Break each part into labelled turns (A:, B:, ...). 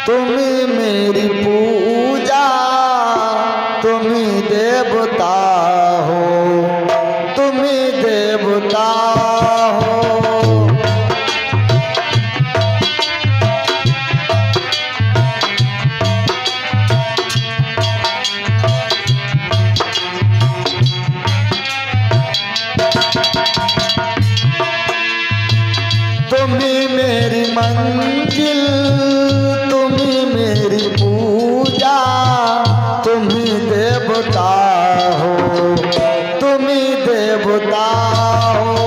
A: तुम मेरी पूजा, तुम देवता हो, तुम देवता हो। तुम मेरी मंजिल, तुम मेरी पूजा, तुम देवता हो, तुम देवता हो।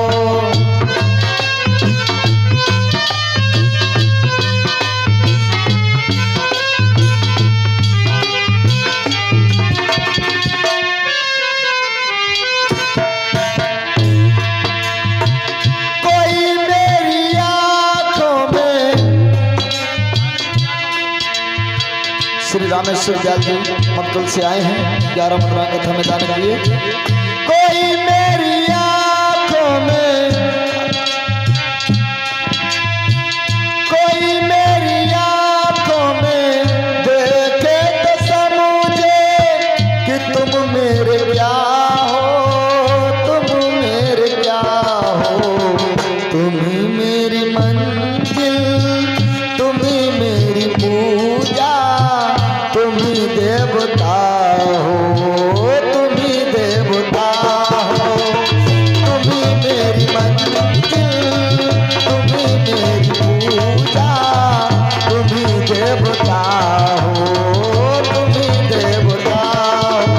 A: श्री रामेश्वर दयाल जी मक्कल से आए हैं 11 मुद्रा कथा में जाने के लिए। कोई मेरी आंखों में, कोई मेरी आंखों में देखे तो समझे कि तुम मेरे क्या हो, तुम मेरे क्या हो। तुम मेरी मंजिल, तुम मेरी पूजा, तुम देवता हो, तुम देवता हो। तुम मेरी मंजिल, तुम मेरी पूजा, तुम देवता हो, तुम देवता हो।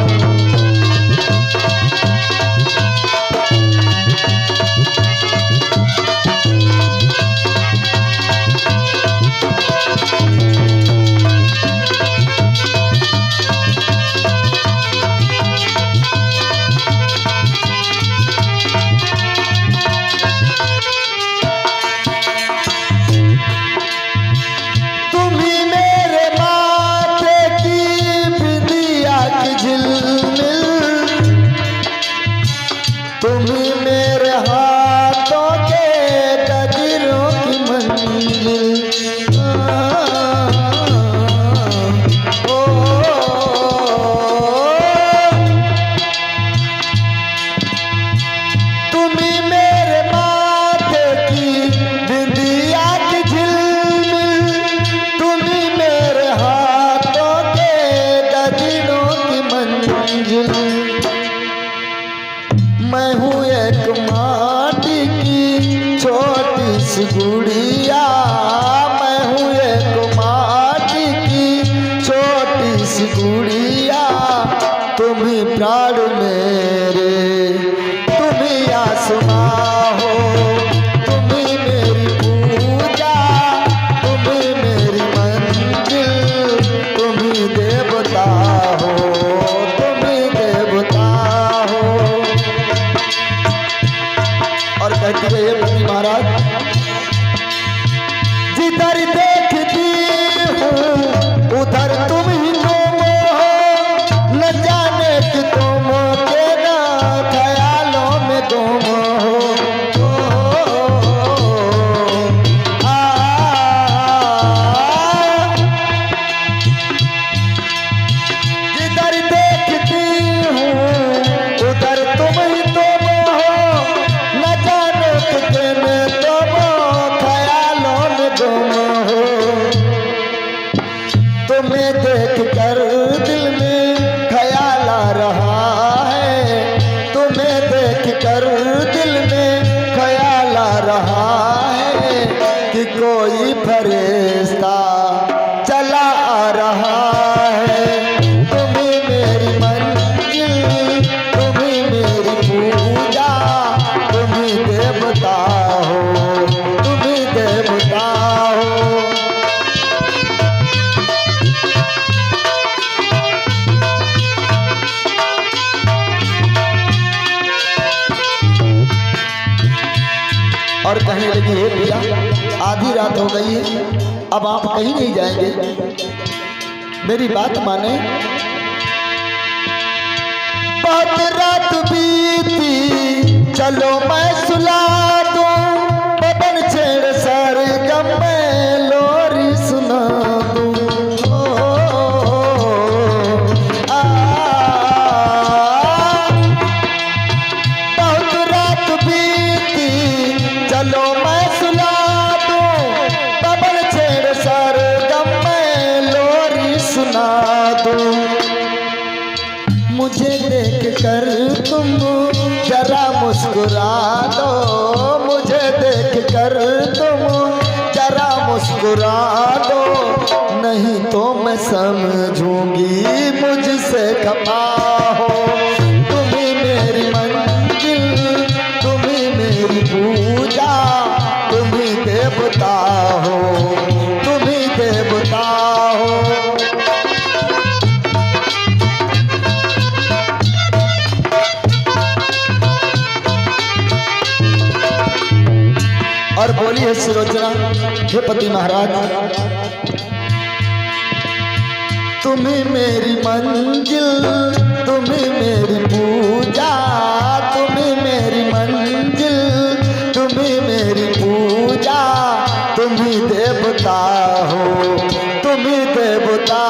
A: तुम मेरे हाथों के गजरों की मंजिल, तुम मेरे माथे की बिंदिया की झिलमिल, तुम मेरे हाथों के गजरों की मंजिल। मैं हूँ एक माटी की छोटी सी गुड़िया, मैं हूँ एक माटी की छोटी सी गुड़िया। तुम ही प्राण मेरे, तुम ही आसमां हो, तुम ही मेरी पूजा, तुम ही मेरी मंजिल, तुम ही देवता हो, तुम ही देवता हो। और कहती है पति महाराज, जिधर देखती हूँ उधर तुम ही तुम हो, न जाने कि तुम के ना ख्यालों में तुम हो। जिधर देखती हूँ उधर तुम ही तुम हो, न जाने कितने तुम ख्यालों में तुम हो। तुम्हें देख कर दिल में ख्याल आ रहा है, तुम्हें देख कर दिल में ख्याल आ रहा है कि कोई फरिश्ता चला आ रहा है। तुम ही मेरी मंजिल, तुम ही मेरी पूजा, तुम ही देवता हो, तुम ही देवता हो। और कहने लगी, हे भैया आधी रात हो गई है, अब आप कहीं नहीं जाएंगे, मेरी बात माने। बहुत रात बीती, चलो मैं सुला दूं, पवन छेड़ सरगम में लोरी सुना दूं। मुस्कुरा दो, मुझे देख कर तुम जरा मुस्कुरा दो, नहीं तो मैं समझूंगी मुझसे खफा हो। तुम ही मेरी मंजिल, तुम ही मेरी पूजा, तुम ही देवता हो, तुम ही देवता हो। और बोली है सुलोचना, हे पति महाराज, तुम्ही मेरी मंजिल, तुम्ही मेरी पूजा, तुम्ही मेरी मंजिल, तुम्ही मेरी पूजा, तुम्ही देवता हो, तुम्ही देवता